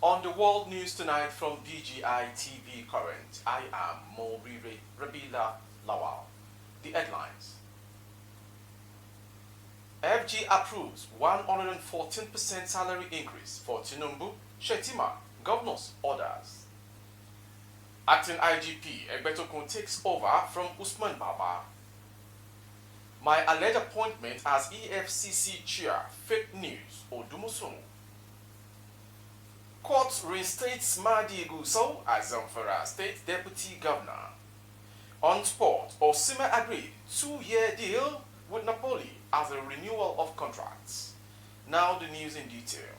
On the world news tonight from BGI TV Current, I am Mobire Rabila Lawal. The headlines. FG approves 114% salary increase for Tinubu, Shettima, governor's orders. Acting IGP Egbetokun takes over from Usman Baba. My alleged appointment as EFCC chair, fake news, Odumusun. Court reinstates Mahdi Gusau as Zamfara State Deputy Governor. On sport, Osima agreed 2-year deal with Napoli as a renewal of contracts. Now the news in detail.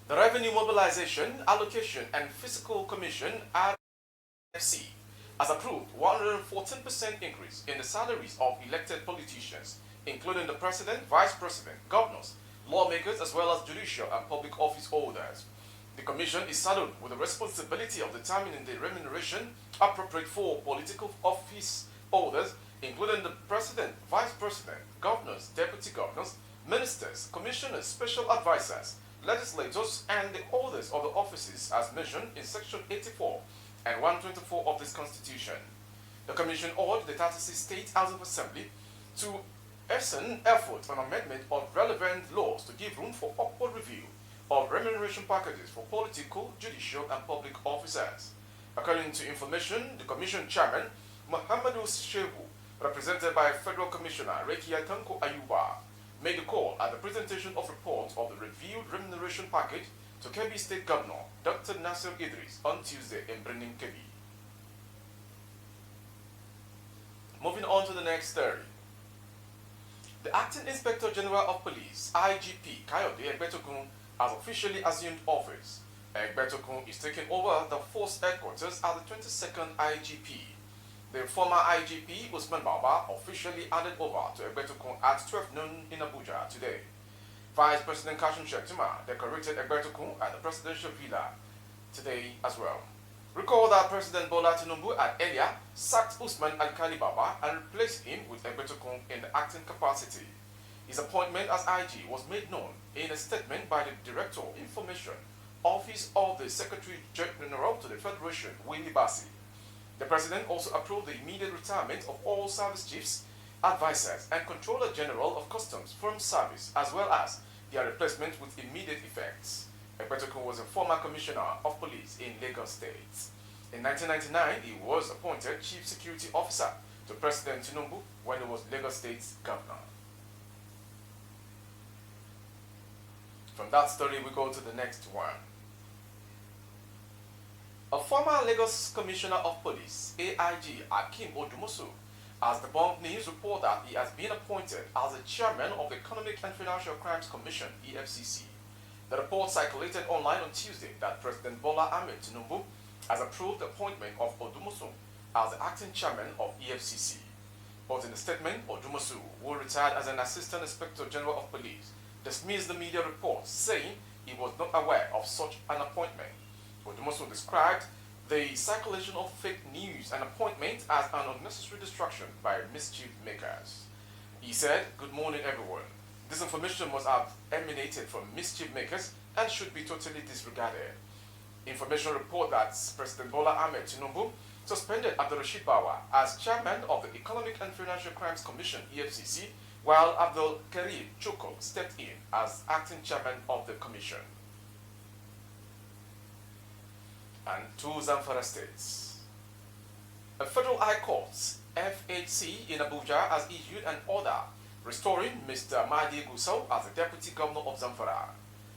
The Revenue Mobilization, Allocation and Fiscal Commission RFC has approved 114% increase in the salaries of elected politicians, including the President, Vice President, governors, lawmakers as well as judicial and public office holders. The Commission is saddled with the responsibility of determining the remuneration appropriate for political office holders, including the President, Vice President, governors, deputy governors, ministers, commissioners, special advisors, legislators, and the holders of the offices as mentioned in Section 84 and 124 of this Constitution. The Commission urged the 36 State House of Assembly to hasten efforts on amendment of relevant laws to give room for upward review of remuneration packages for political, judicial, and public officers. According to information, the Commission Chairman, Muhammadu Shehu, represented by Federal Commissioner Rekia Tanko Ayuba, made the call at the presentation of reports of the reviewed remuneration package to Kebbi State Governor Dr. Nasir Idris on Tuesday in Brenin, Kebbi. Moving on to the next story. The Acting Inspector General of Police, IGP Kayode Egbetokun, has officially assumed office. Egbetokun is taking over the force headquarters as the 22nd IGP. The former IGP, Usman Baba, officially handed over to Egbetokun at 12 noon in Abuja today. Vice President Kashim Shettima decorated Egbetokun at the presidential villa today as well. Recall that President Bola Tinubu had earlier sacked Usman Alkali Baba and replaced him with Egbetokun in the acting capacity. His appointment as IG was made known in a statement by the Director of Information Office of the Secretary General to the Federation, Willie Bassi. The President also approved the immediate retirement of all service chiefs, advisors, and Controller General of Customs from service, as well as their replacement with immediate effects. Egbetokun was a former Commissioner of Police in Lagos State. In 1999, he was appointed Chief Security Officer to President Tinubu when he was Lagos State's Governor. From that story, we go to the next one. A former Lagos Commissioner of Police, AIG Akim Odumosu, has debunked news report that he has been appointed as the chairman of the Economic and Financial Crimes Commission, EFCC. The report circulated online on Tuesday that President Bola Ahmed Tinubu has approved the appointment of Odumosu as the acting chairman of EFCC. But in a statement, Odumosu, who retired as an Assistant Inspector General of Police, dismissed the media report, saying he was not aware of such an appointment. Odumosu described the circulation of fake news and appointment as an unnecessary distraction by mischief makers. He said, "Good morning, everyone. This information must have emanated from mischief makers and should be totally disregarded. Information report that President Bola Ahmed Tinubu suspended Abdul Rashid Bawa as chairman of the Economic and Financial Crimes Commission, EFCC, while Abdul Karim Choko stepped in as acting chairman of the commission." And to Zamfara states. A federal high court, FHC, in Abuja has issued an order restoring Mr. Mahdi Gusau as the deputy governor of Zamfara.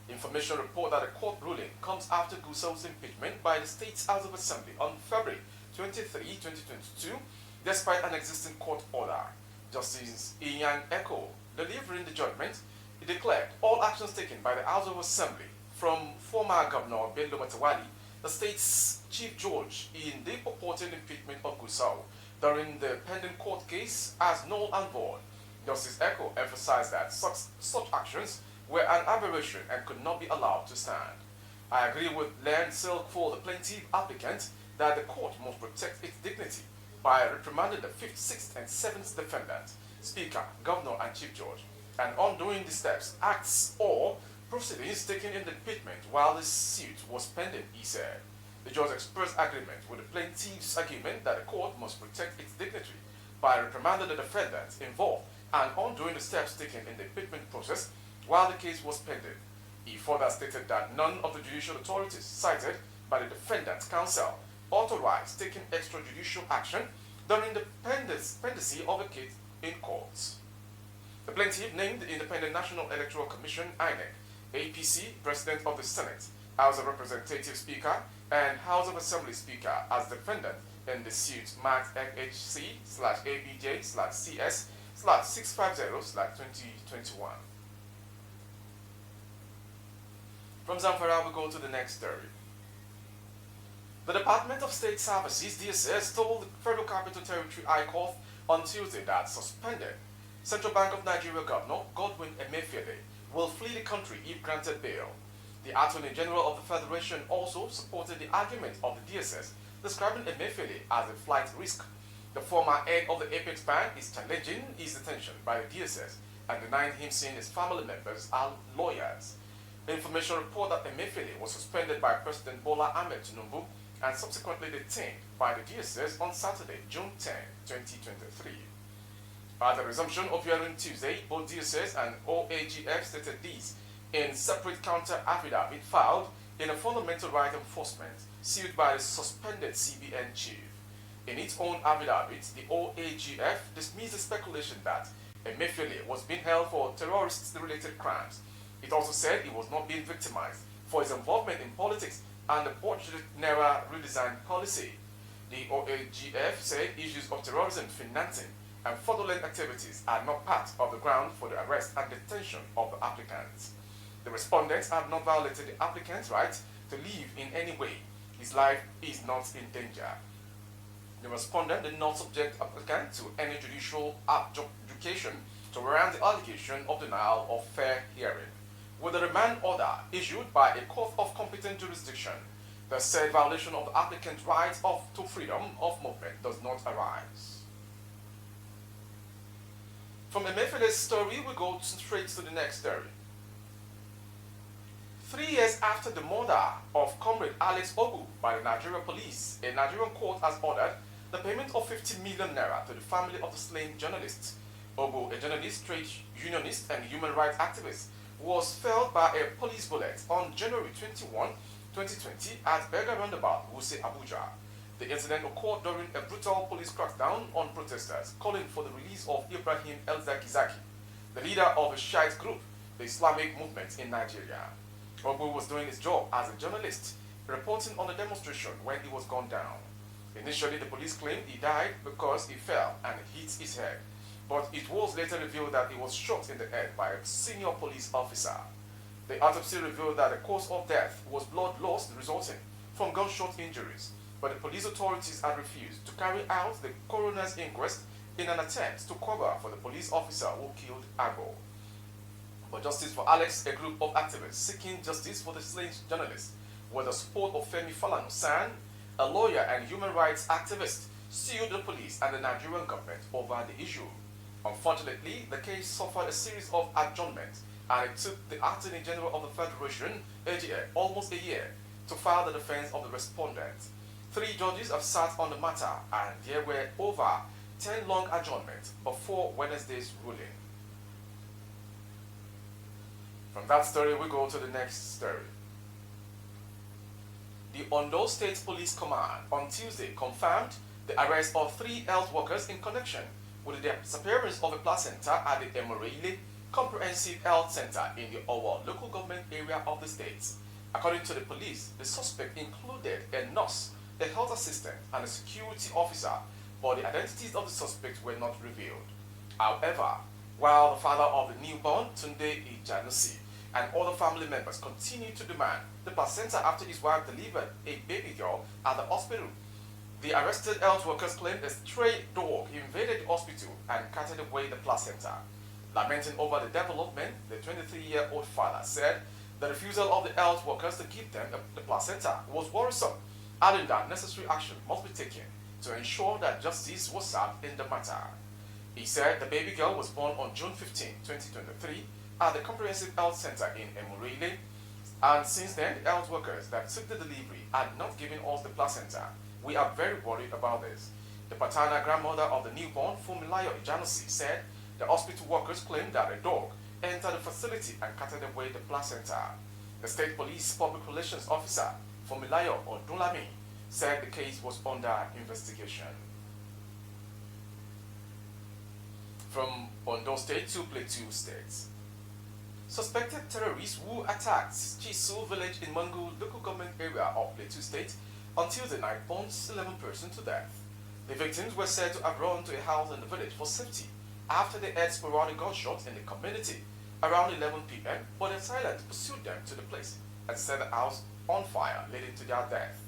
Information report that the court ruling comes after Gusau's impeachment by the State House of Assembly on February 23, 2022, despite an existing court order. Justice Ian Eko, delivering the judgment, he declared all actions taken by the House of Assembly from former Governor Bello Matawali, the state's chief judge, in the purported impeachment of Gusau during the pending court case as null and void. Justice Eko emphasized that such actions were an aberration and could not be allowed to stand. I agree with Len Silk for the plaintiff applicant that the court must protect its dignity by reprimanding the 5th, 6th, and 7th defendant, Speaker, Governor, and Chief Judge, and undoing the steps, acts, or proceedings taken in the impeachment while the suit was pending, he said. The judge expressed agreement with the plaintiff's argument that the court must protect its dignity by reprimanding the defendants involved and undoing the steps taken in the impeachment process while the case was pending. He further stated that none of the judicial authorities cited by the defendant's counsel authorized taking extrajudicial action during the pendency of the case in courts. The plaintiff named the Independent National Electoral Commission (INEC), APC, President of the Senate, House of Representatives Speaker, and House of Assembly Speaker as defendant in the suit marked FHC/ABJ/CS/650/2021. From Zamfara, we go to the next story. The Department of State Services, DSS, told the Federal Capital Territory High Court on Tuesday that suspended Central Bank of Nigeria Governor Godwin Emefiele will flee the country if granted bail. The Attorney General of the Federation also supported the argument of the DSS, describing Emefiele as a flight risk. The former head of the Apex Bank is challenging his detention by the DSS and denying him seeing his family members and lawyers. The information report that Emefiele was suspended by President Bola Ahmed Tinubu and subsequently detained by the DSS on Saturday, June 10, 2023. At the resumption of hearing Tuesday, both DSS and OAGF stated this in separate counter affidavit filed in a fundamental right enforcement sued by the suspended CBN chief. In its own affidavit, the OAGF dismissed the speculation that Emefiele was being held for terrorist-related crimes. It also said he was not being victimized for his involvement in politics and the budget Naira redesign policy. The OAGF said issues of terrorism financing and fraudulent activities are not part of the ground for the arrest and detention of the applicants. The respondents have not violated the applicant's right to live in any way. His life is not in danger. The respondent did not subject the applicant to any judicial adjudication to warrant the allegation of denial of fair hearing. With a remand order issued by a court of competent jurisdiction, the said violation of the applicant's right to freedom of movement does not arise. From Emefiele's story, we go straight to the next story. 3 years after the murder of Comrade Alex Obu by the Nigerian police, a Nigerian court has ordered the payment of 50 million naira to the family of the slain journalist. Obu, a journalist, trade unionist, and human rights activist, was felled by a police bullet on January 21, 2020 at Berger Roundabout, Wuse, Abuja. The incident occurred during a brutal police crackdown on protesters calling for the release of Ibrahim El-Zakizaki, the leader of a Shiite group, the Islamic movement in Nigeria. Obu was doing his job as a journalist, reporting on a demonstration when he was gunned down. Initially, the police claimed he died because he fell and hit his head, but it was later revealed that he was shot in the head by a senior police officer. The autopsy revealed that the cause of death was blood loss resulting from gunshot injuries, but the police authorities had refused to carry out the coroner's inquest in an attempt to cover for the police officer who killed Agbo. But Justice for Alex, a group of activists seeking justice for the slain journalist, with the support of Femi Falana-San, a lawyer and human rights activist, sued the police and the Nigerian government over the issue. Unfortunately, the case suffered a series of adjournments, and it took the Attorney General of the Federation, AGF, almost a year to file the defense of the respondent. 3 judges have sat on the matter, and there were over 10 long adjournments before Wednesday's ruling. From that story, we go to the next story. The Ondo State Police Command on Tuesday confirmed the arrest of 3 health workers in connection with the disappearance of a placenta at the Emoreile Comprehensive Health Center in the Owo local government area of the state. According to the police, the suspect included a nurse, a health assistant, and a security officer, but the identities of the suspects were not revealed. However, while the father of the newborn, Tunde Ijanusi, and other family members continue to demand the placenta after his wife delivered a baby girl at the hospital, the arrested health workers claimed a stray dog invaded the hospital and carted away the placenta. Lamenting over the development, the 23-year-old father said the refusal of the health workers to give them the placenta was worrisome, adding that necessary action must be taken to ensure that justice was served in the matter. He said the baby girl was born on June 15, 2023, at the Comprehensive Health Center in Emurele, and since then, the health workers that took the delivery are not giving us the placenta. We are very worried about this. The paternal grandmother of the newborn, Fumilayo Ijanusi, said the hospital workers claimed that a dog entered the facility and carted away the placenta. The state police public relations officer, Fumilayo Odunlami, said the case was under investigation. From Ondo State to Plateau State. Suspected terrorists who attacked Chisu village in Mangu local government area of Plateau State on Tuesday night burned 11 persons to death. The victims were said to have run to a house in the village for safety after they heard sporadic gunshots in the community around 11 p.m., but the assailant pursued them to the place and set the house on fire, leading to their death.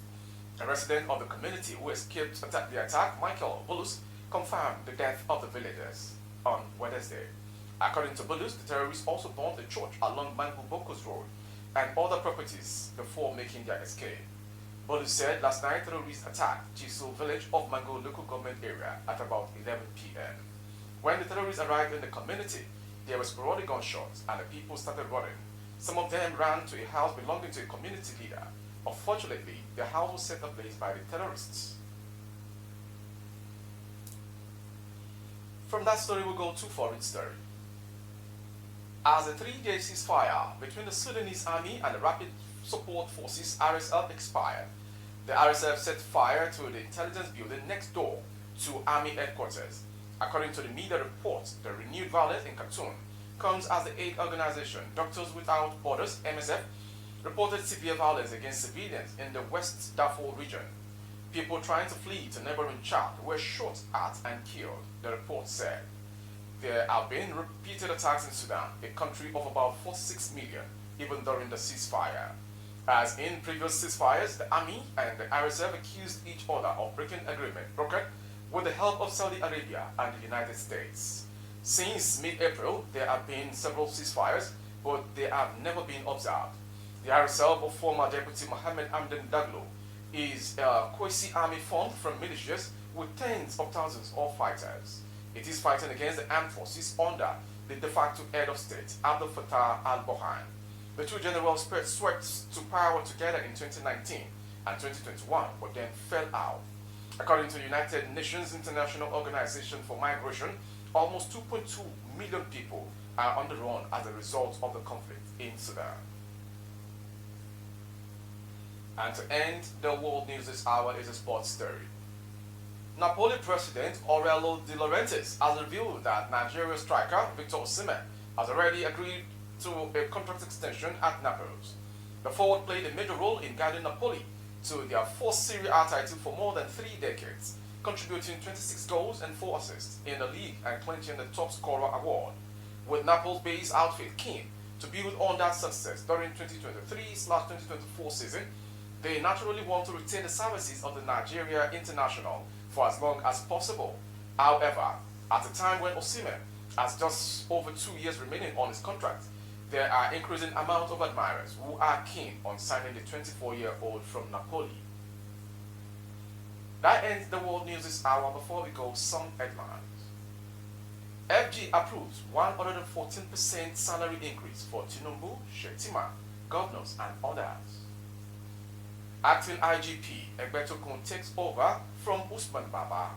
A resident of the community who escaped the attack, Michael Bulus, confirmed the death of the villagers on Wednesday. According to Bulus, the terrorists also bombed a church along Mangu Bokos Road and other properties before making their escape. Bulus said last night terrorists attacked Chisu village of Mangu local government area at about 11 p.m. When the terrorists arrived in the community, there were sporadic gunshots and the people started running. Some of them ran to a house belonging to a community leader. Unfortunately, the house was set ablaze by the terrorists. From that story, we'll go to foreign story. As a 3-day ceasefire between the Sudanese army and the Rapid Support Forces RSF expired, the RSF set fire to the intelligence building next door to army headquarters. According to the media reports, the renewed violence in Khartoum comes as the aid organization Doctors Without Borders (MSF) reported severe violence against civilians in the West Darfur region. People trying to flee to neighboring Chad were shot at and killed, the report said. There have been repeated attacks in Sudan, a country of about 46 million, even during the ceasefire. As in previous ceasefires, the army and the RSF accused each other of breaking agreement brokered with the help of Saudi Arabia and the United States. Since mid-April, there have been several ceasefires, but they have never been observed. The RSF of former Deputy Mohammed Amden Daglo is a quasi-army formed from militias with tens of thousands of fighters. It is fighting against the armed forces under the de facto head of state, Abdel Fattah al-Burhan. The two generals swept to power together in 2019 and 2021, but then fell out. According to United Nations International Organization for Migration, almost 2.2 million people are on the run as a result of the conflict in Sudan. And to end the world news this hour is a sports story. Napoli president Aurelio De Laurentiis has revealed that Nigeria striker Victor Osimhen has already agreed to a contract extension at Naples. The forward played a major role in guiding Napoli to their fourth Serie A title for more than 3 decades, contributing 26 goals and 4 assists in the league and clinching the top scorer award. With Naples-based outfit keen to build on that success during 2023/2024 season, they naturally want to retain the services of the Nigeria international for as long as possible. However, at a time when Osimhen has just over 2 years remaining on his contract, there are increasing amount of admirers who are keen on signing the 24-year-old from Napoli. That ends the world news this hour. Before we go, some headlines. FG approves 114% salary increase for Tinubu, Shettima, governors and others. Acting IGP Egbetokun takes over from Usman Baba.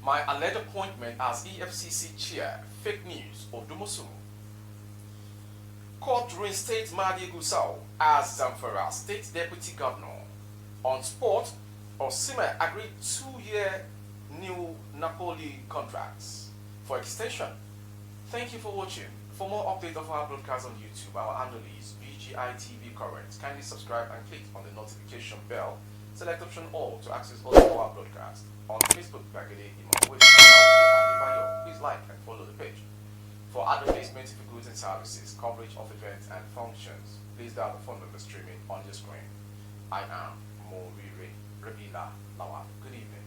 My alleged appointment as EFCC chair, fake news, Odumosu. Court reinstates Mahdi Gusau as Zamfara State Deputy Governor. On sport, Osimhen agreed 2-year new Napoli contracts for extension. Thank you for watching. For more updates of our broadcast on YouTube, our handle is BGI TV Current. Kindly subscribe and click on the notification bell. Select option all to access all of our broadcasts. On Facebook, please like and follow the page. For advertisement for goods and services, coverage of events and functions, please dial the phone number streaming on your screen. I am Morire Rabila Lawal. Good evening.